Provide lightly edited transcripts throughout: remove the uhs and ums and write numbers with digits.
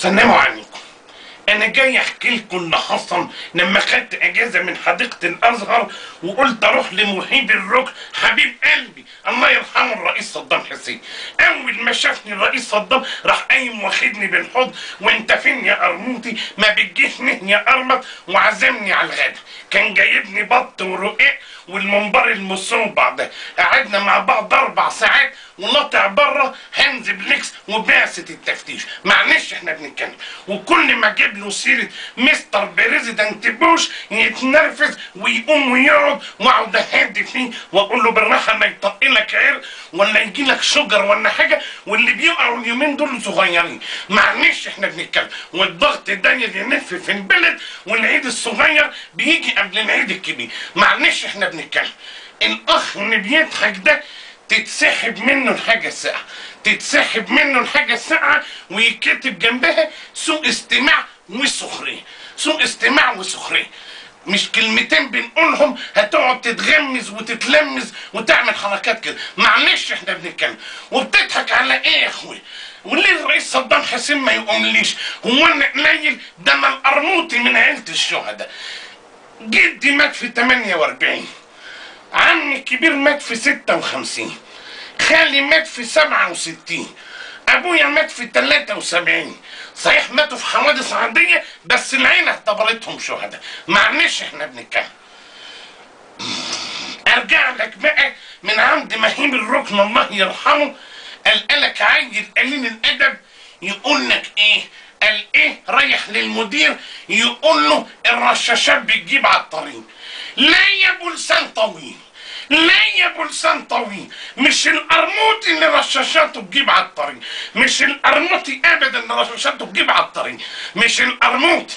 سلموا عليكم. انا جاي احكي لكم اللي حصل لما خدت اجازه من حديقه الازهر وقلت اروح لمحيب الركن حبيب قلبي الله يرحمه الرئيس صدام حسين. اول ما شافني الرئيس صدام راح قايم واخدني بالحضن، وانت فين يا قرموطي ما بتجيش نهني يا قرمط، وعزمني على الغدا. كان جايبني بط ورقاق والمنبر المصوبع ده، قعدنا مع بعض 4 ساعات ونطع بره هانز بليكس وبعثه التفتيش. معلش احنا بنتكلم، وكل ما اجيب له سيره مستر بريزيدنت بوش يتنرفز ويقوم ويقعد، واقعد اهدي فيه واقول له بالراحه ما يطقلك عرق ولا يجي لك شجر ولا حاجه، واللي بيقعوا اليومين دول صغيرين. معلش احنا بنتكلم، والضغط ده يلف في البلد، والعيد الصغير بيجي قبل العيد الكبير. معلش احنا بنتكلم. الاخ اللي بيضحك ده تتسحب منه الحاجه الساقعه، تتسحب منه الحاجه الساقعه ويكتب جنبها سوء استماع وسخريه. سوء استماع وسخريه مش كلمتين بنقولهم هتقعد تتغمز وتتلمز وتعمل حركات كده. معلش احنا بنتكلم. وبتضحك على ايه يا اخويا؟ وليه الرئيس صدام حسين ما يقومليش؟ هو انا قليل؟ ده انا القرموطي من عيله الشهداء. جدي مات في 48، عمي الكبير مات في 56، خالي مات في 67، ابويا مات في 73. صحيح ماتوا في حوادث عاديه بس العيله اعتبرتهم شهداء. معلش احنا بنتكلم. ارجع لك بقى من عند مهيب الركن الله يرحمه. قال لك عيل قليل الادب يقول لك ايه؟ قال ايه؟ رايح للمدير يقول له الرشاشات بتجيب على الطريق. لا يا ابو لسان طويل، لا يا ابو لسان طويل، مش القرموطي اللي رشاشاته تجيب على الطريق، مش القرموطي ابدا اللي رشاشاته تجيب على الطريق، مش القرموطي.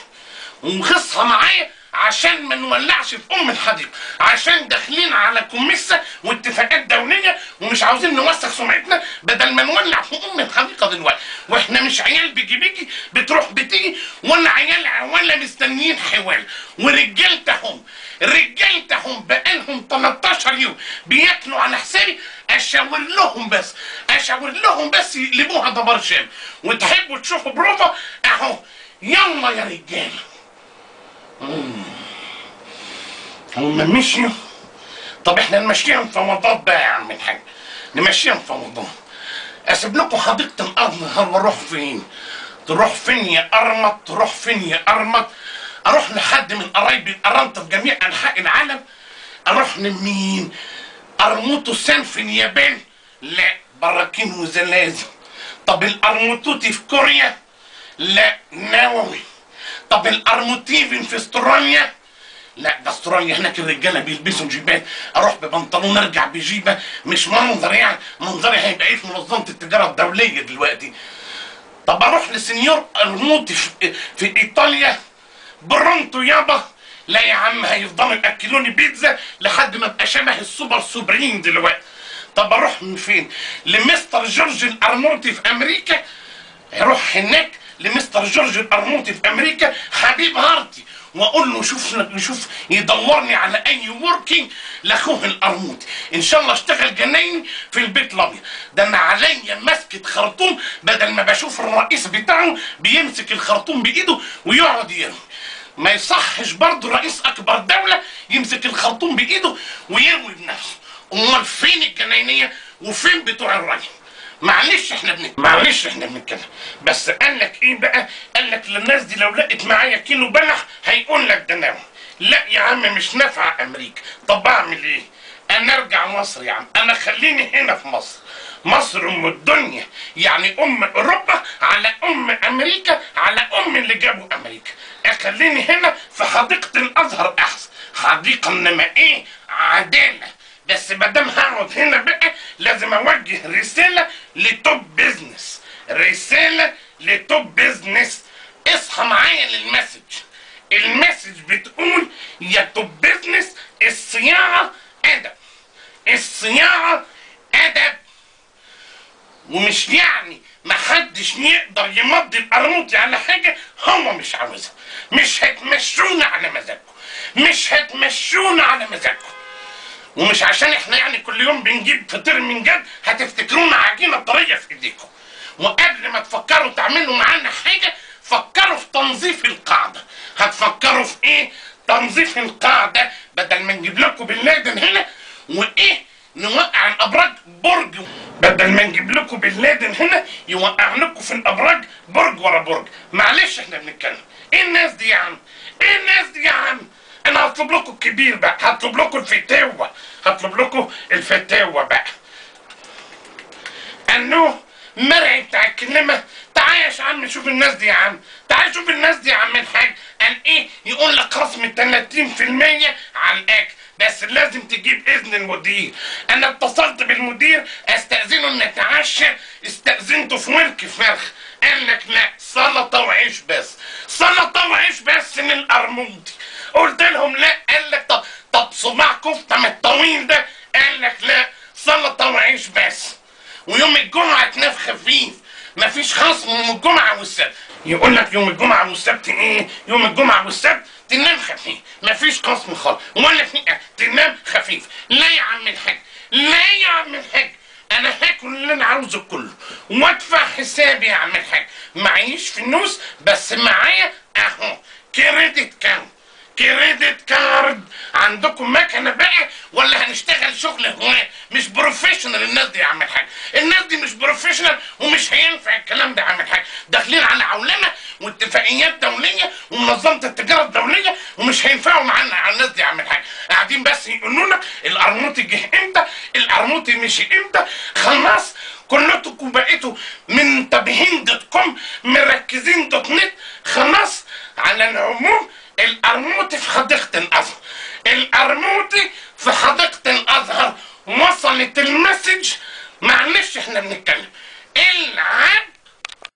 وخصها معايا عشان ما نولعش في الحديقه، عشان داخلين على كوميسه واتفاقات دوليه ومش عاوزين نوسخ سمعتنا بدل ما نولع في الحديقه دلوقتي. واحنا مش عيال بيجي بتروح بتيجي، ولا عيال ولا مستنيين حوال. ورجالتهم بقالهم 13 يوم بياكلوا على حسابي. اشاور لهم بس يقلبوها دبر شام. وتحبوا تشوفوا بروفا اهو، يلا يا رجاله. هما مشيوا. طب احنا نمشيها مفاوضات بقى يا عم الحاج، نمشيها مفاوضات. اسيب لكم حديقه الازهر واروح فين؟ تروح فين يا قرمط؟ تروح فين يا قرمط؟ اروح لحد من قرايبي القرنطه في جميع انحاء العالم؟ اروح لمين؟ قرموطو سان في اليابان؟ لا، براكين وزلازل. طب القرموطوتي في كوريا؟ لا، نووي. طب القرموتيفن في استراليا؟ لا، ده استراليا هناك الرجاله بيلبسوا جيبات، اروح ببنطلون ارجع بجيبه. مش منظر يعني، منظري هيبقى ايه في منظمه التجاره الدوليه دلوقتي. طب اروح لسنيور قرموطي في ايطاليا؟ برونتو يابا. لا يا عم، هيفضلوا ياكلوني بيتزا لحد ما ابقى شبه السوبر سوبرين دلوقتي. طب اروح من فين؟ لمستر جورج القرموطي في امريكا؟ اروح هناك لمستر جورج القرموطي في امريكا حبيب هارتي واقول له شوف يدورني على اي وركينج لاخوه القرموطي، ان شاء الله اشتغل جنايني في البيت الابيض. ده انا عليا مسكه خرطوم بدل ما بشوف الرئيس بتاعه بيمسك الخرطوم بايده ويقعد يرمي. ما يصحش برضه رئيس اكبر دوله يمسك الخرطوم بايده ويرمي بنفسه. امال فين الجناينيه وفين بتوع الري؟ معلش احنا بنتكلم. بس قال لك ايه بقى؟ قال لك للناس دي لو لقت معايا كيلو بلح هيقول لك ده ناوي. لا يا عم، مش نافعه امريكا. طب اعمل ايه؟ انا ارجع مصر يا عم. انا خليني هنا في مصر. مصر ام الدنيا، يعني ام اوروبا على ام امريكا على ام اللي جابوا امريكا. اخليني هنا في حديقه الازهر احسن. حديقه انما ايه؟ عداله. بس مادام هقعد هنا بقى لازم اوجه رساله لتوب بيزنس. اصحى معايا للمسج. المسج بتقول يا توب بيزنس، الصياعه ادب. ومش يعني محدش يقدر يمضي القرموطي على حاجه هو مش عاوزها. مش هتمشونا على مزاجكم. ومش عشان احنا يعني كل يوم بنجيب فطير من جد هتفتكرونا عجينه طريه في ايديكم. وقبل ما تفكروا تعملوا معانا حاجه لكم بن لادن هنا وايه نوقع الابراج برج، بدل ما نجيب لكم بن لادن هنا يوقع لكم في الابراج برج ورا برج. معلش احنا بنتكلم. ايه الناس دي يا عم؟ ايه الناس دي يا عم؟ انا هطلب لكم الكبير بقى، هطلب لكم الفتاوى، هطلب لكم الفتاوى بقى. انه مرعي بتاع الكلمه، تعال يا عم شوف الناس دي يا عم، تعال شوف الناس دي يا عم الحاج. قال ايه؟ يقول لك خصم 30% على الاكل، بس لازم تجيب اذن المدير. انا اتصلت بالمدير استاذنه ان نتعشى، استاذنته في ورك فرخ، قال لك لا سلطه وعيش بس، سلطه وعيش بس من القرموطي. قلت لهم لا، قال لك طب صباع كفته من الطويل ده، قال لك لا سلطه وعيش بس. ويوم الجمعه تنام خفيف، مفيش خصم يوم الجمعه والسبت. يقول لك يوم الجمعه والسبت ايه؟ يوم الجمعه والسبت تنام خفيف، مفيش خصم خالص، ولا في تنام خفيف. لا يا عم الحاج، لا يا عم الحاج، انا هاكل اللي انا عاوزه كله وادفع حسابي يا عم الحاج. معيش فلوس بس معايا اهو كريدت كارد، كريدت كارد. عندكم مكنه بقى ولا هنشتغل شغل هواء؟ مش بروفيشنال الناس دي يا عم الحاج، الناس دي مش بروفيشنال ومش هينفع الكلام ده يا عم الحاج. داخلين على عولمه واتفاقيات دوليه ومنظمه التجاره الدوليه ومش هينفعوا معانا على الناس دي يا عم الحاج. قاعدين بس يقولوا لك القرموطي جه امتى، القرموطي مشي امتى. خلاص كلكم بقيتوا منتبهين دوت كوم، مركزين دوت نت. خلاص على العموم القرموطي في حديقة الأزهر، القرموطي في حديقة الأزهر. وصلت المسج. معلش احنا بنتكلم العقل